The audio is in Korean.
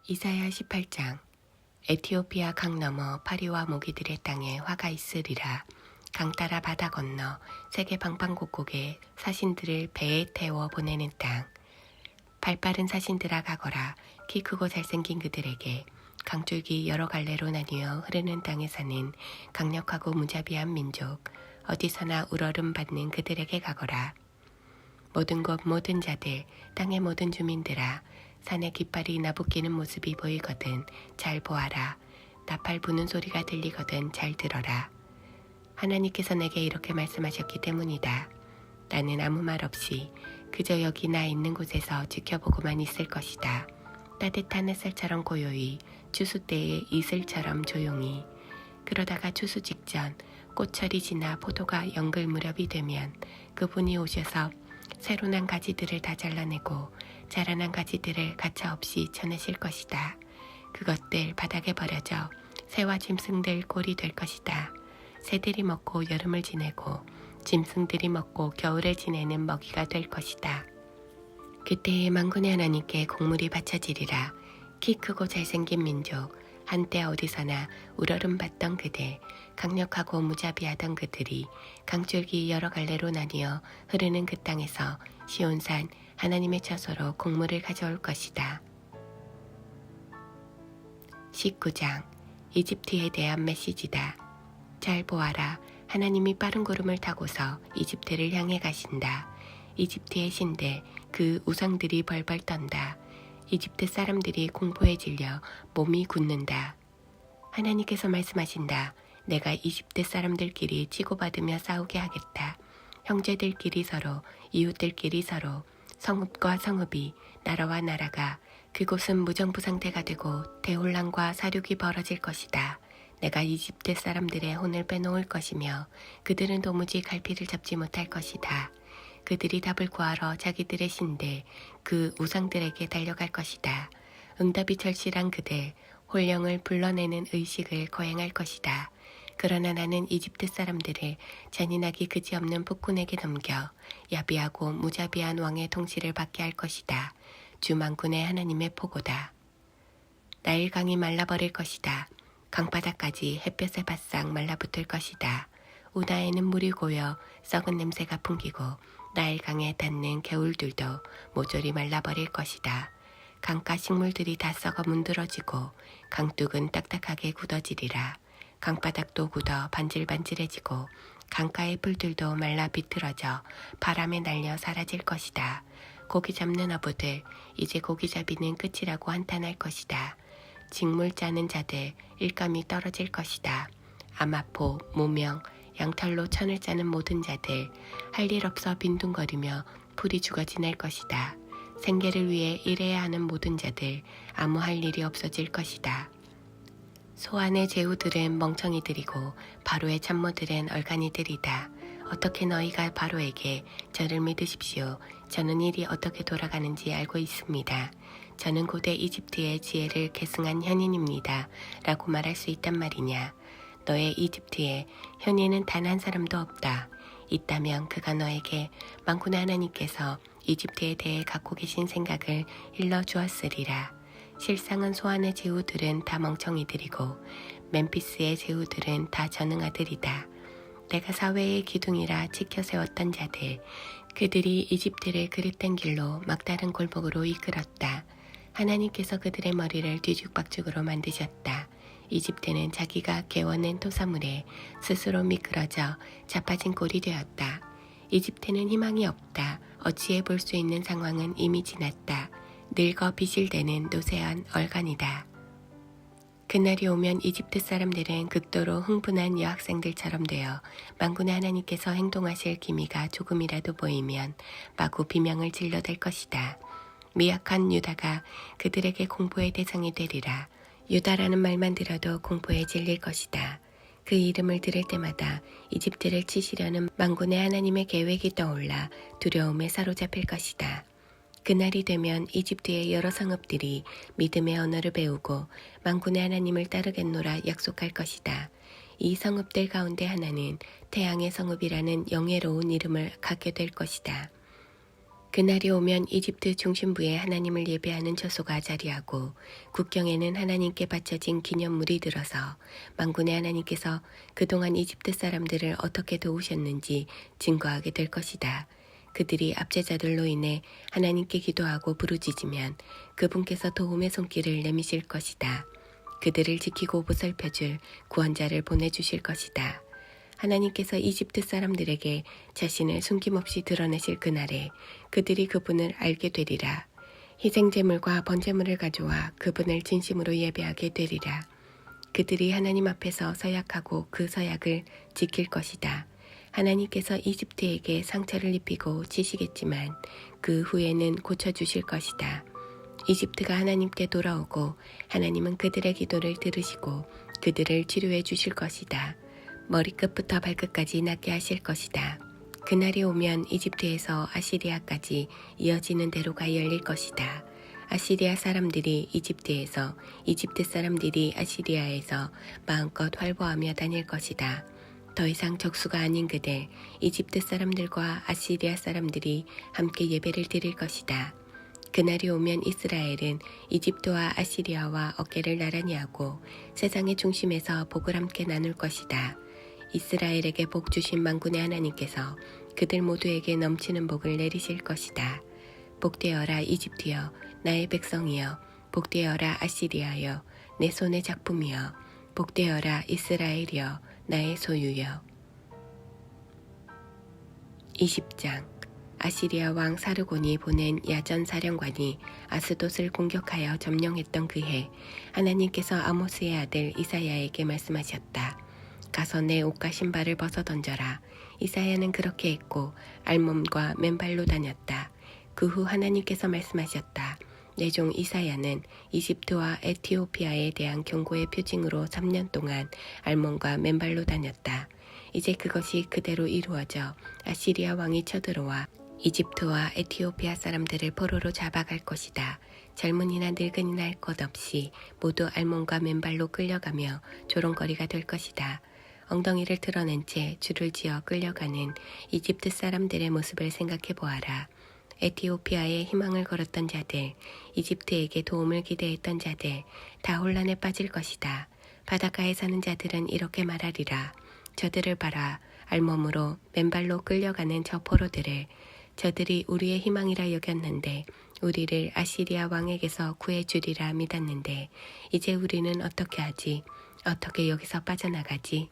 이사야 18장. 에티오피아 강 너머 파리와 모기들의 땅에 화가 있으리라. 강 따라 바다 건너 세계 방방곡곡에 사신들을 배에 태워 보내는 땅. 발빠른 사신들아 가거라. 키 크고 잘생긴 그들에게 강줄기 여러 갈래로 나뉘어 흐르는 땅에 사는 강력하고 무자비한 민족, 어디서나 우러름 받는 그들에게 가거라. 모든 곳 모든 자들, 땅의 모든 주민들아, 산의 깃발이 나부끼는 모습이 보이거든 잘 보아라. 나팔 부는 소리가 들리거든 잘 들어라. 하나님께서 내게 이렇게 말씀하셨기 때문이다. 나는 아무 말 없이 그저 여기 나 있는 곳에서 지켜보고만 있을 것이다. 따뜻한 햇살처럼 고요히, 추수 때의 이슬처럼 조용히. 그러다가 추수 직전 꽃철이 지나 포도가 연글 무렵이 되면 그분이 오셔서 새로 난 가지들을 다 잘라내고 자라난 가지들을 가차없이 쳐내실 것이다. 그것들 바닥에 버려져 새와 짐승들 꼴이 될 것이다. 새들이 먹고 여름을 지내고 짐승들이 먹고 겨울을 지내는 먹이가 될 것이다. 그때에 만군의 하나님께 곡물이 바쳐지리라. 키 크고 잘생긴 민족, 한때 어디서나 우러름 받던 그들, 강력하고 무자비하던 그들이 강줄기 여러 갈래로 나뉘어 흐르는 그 땅에서 시온산 하나님의 처소로 곡물을 가져올 것이다. 19장. 이집트에 대한 메시지다. 잘 보아라. 하나님이 빠른 구름을 타고서 이집트를 향해 가신다. 이집트의 신들, 그 우상들이 벌벌 떤다. 이집트 사람들이 공포에 질려 몸이 굳는다. 하나님께서 말씀하신다. 내가 이집트 사람들끼리 치고받으며 싸우게 하겠다. 형제들끼리 서로, 이웃들끼리 서로, 성읍과 성읍이, 나라와 나라가, 그곳은 무정부상태가 되고 대혼란과 사륙이 벌어질 것이다. 내가 이집트 사람들의 혼을 빼놓을 것이며 그들은 도무지 갈피를 잡지 못할 것이다. 그들이 답을 구하러 자기들의 신들, 그 우상들에게 달려갈 것이다. 응답이 절실한 그들, 혼령을 불러내는 의식을 거행할 것이다. 그러나 나는 이집트 사람들을 잔인하기 그지없는 폭군에게 넘겨 야비하고 무자비한 왕의 통치를 받게 할 것이다. 주 만군의 하나님의 포고다. 나일강이 말라버릴 것이다. 강바닥까지 햇볕에 바싹 말라붙을 것이다. 우나에는 물이 고여 썩은 냄새가 풍기고 나일강에 닿는 개울들도 모조리 말라버릴 것이다. 강가 식물들이 다 썩어 문드러지고 강둑은 딱딱하게 굳어지리라. 강바닥도 굳어 반질반질해지고 강가의 풀들도 말라 비틀어져 바람에 날려 사라질 것이다. 고기 잡는 어부들, 이제 고기 잡이는 끝이라고 한탄할 것이다. 직물 짜는 자들, 일감이 떨어질 것이다. 아마포, 무명, 양털로 천을 짜는 모든 자들, 할 일 없어 빈둥거리며 풀이 죽어 지낼 것이다. 생계를 위해 일해야 하는 모든 자들, 아무 할 일이 없어질 것이다. 소안의 제후들은 멍청이들이고 바로의 참모들은 얼간이들이다. 어떻게 너희가 바로에게 저를 믿으십시오. 저는 일이 어떻게 돌아가는지 알고 있습니다. 저는 고대 이집트의 지혜를 계승한 현인입니다. 라고 말할 수 있단 말이냐. 너의 이집트에 현인은 단 한 사람도 없다. 있다면 그가 너에게 만군의 하나님께서 이집트에 대해 갖고 계신 생각을 일러주었으리라. 실상은 소안의 제후들은 다 멍청이들이고 멤피스의 제후들은 다 전능아들이다. 내가 사회의 기둥이라 지켜 세웠던 자들, 그들이 이집트를 그릇된 길로 막다른 골목으로 이끌었다. 하나님께서 그들의 머리를 뒤죽박죽으로 만드셨다. 이집트는 자기가 개워낸 토사물에 스스로 미끄러져 자빠진 꼴이 되었다. 이집트는 희망이 없다. 어찌해 볼 수 있는 상황은 이미 지났다. 늙어 비실대는 노쇠한 얼간이다. 그날이 오면 이집트 사람들은 극도로 흥분한 여학생들처럼 되어 만군의 하나님께서 행동하실 기미가 조금이라도 보이면 마구 비명을 질러댈 것이다. 미약한 유다가 그들에게 공포의 대상이 되리라. 유다라는 말만 들어도 공포에 질릴 것이다. 그 이름을 들을 때마다 이집트를 치시려는 만군의 하나님의 계획이 떠올라 두려움에 사로잡힐 것이다. 그날이 되면 이집트의 여러 성읍들이 믿음의 언어를 배우고 만군의 하나님을 따르겠노라 약속할 것이다. 이 성읍들 가운데 하나는 태양의 성읍이라는 영예로운 이름을 갖게 될 것이다. 그날이 오면 이집트 중심부에 하나님을 예배하는 처소가 자리하고 국경에는 하나님께 바쳐진 기념물이 들어서 만군의 하나님께서 그동안 이집트 사람들을 어떻게 도우셨는지 증거하게 될 것이다. 그들이 압제자들로 인해 하나님께 기도하고 부르짖으면 그분께서 도움의 손길을 내미실 것이다. 그들을 지키고 보살펴줄 구원자를 보내주실 것이다. 하나님께서 이집트 사람들에게 자신을 숨김없이 드러내실 그날에 그들이 그분을 알게 되리라. 희생제물과 번제물을 가져와 그분을 진심으로 예배하게 되리라. 그들이 하나님 앞에서 서약하고 그 서약을 지킬 것이다. 하나님께서 이집트에게 상처를 입히고 치시겠지만 그 후에는 고쳐주실 것이다. 이집트가 하나님께 돌아오고 하나님은 그들의 기도를 들으시고 그들을 치료해 주실 것이다. 머리끝부터 발끝까지 낫게 하실 것이다. 그날이 오면 이집트에서 아시리아까지 이어지는 대로가 열릴 것이다. 아시리아 사람들이 이집트에서, 이집트 사람들이 아시리아에서 마음껏 활보하며 다닐 것이다. 더 이상 적수가 아닌 그들, 이집트 사람들과 아시리아 사람들이 함께 예배를 드릴 것이다. 그날이 오면 이스라엘은 이집트와 아시리아와 어깨를 나란히 하고 세상의 중심에서 복을 함께 나눌 것이다. 이스라엘에게 복 주신 만군의 하나님께서 그들 모두에게 넘치는 복을 내리실 것이다. 복되어라 이집트여, 나의 백성이여. 복되어라 아시리아여, 내 손의 작품이여. 복되어라 이스라엘이여, 나의 소유여. 20장. 아시리아 왕 사르곤이 보낸 야전 사령관이 아스돗을 공격하여 점령했던 그해 하나님께서 아모스의 아들 이사야에게 말씀하셨다. 가서 내 옷과 신발을 벗어 던져라. 이사야는 그렇게 했고 알몸과 맨발로 다녔다. 그 후 하나님께서 말씀하셨다. 내 종 이사야는 이집트와 에티오피아에 대한 경고의 표징으로 3년 동안 알몸과 맨발로 다녔다. 이제 그것이 그대로 이루어져 아시리아 왕이 쳐들어와 이집트와 에티오피아 사람들을 포로로 잡아갈 것이다. 젊은이나 늙은이나 할 것 없이 모두 알몸과 맨발로 끌려가며 조롱거리가 될 것이다. 엉덩이를 드러낸 채 줄을 지어 끌려가는 이집트 사람들의 모습을 생각해 보아라. 에티오피아에 희망을 걸었던 자들, 이집트에게 도움을 기대했던 자들, 다 혼란에 빠질 것이다. 바닷가에 사는 자들은 이렇게 말하리라. 저들을 봐라. 알몸으로 맨발로 끌려가는 저 포로들을. 저들이 우리의 희망이라 여겼는데 우리를 아시리아 왕에게서 구해주리라 믿었는데 이제 우리는 어떻게 하지? 어떻게 여기서 빠져나가지?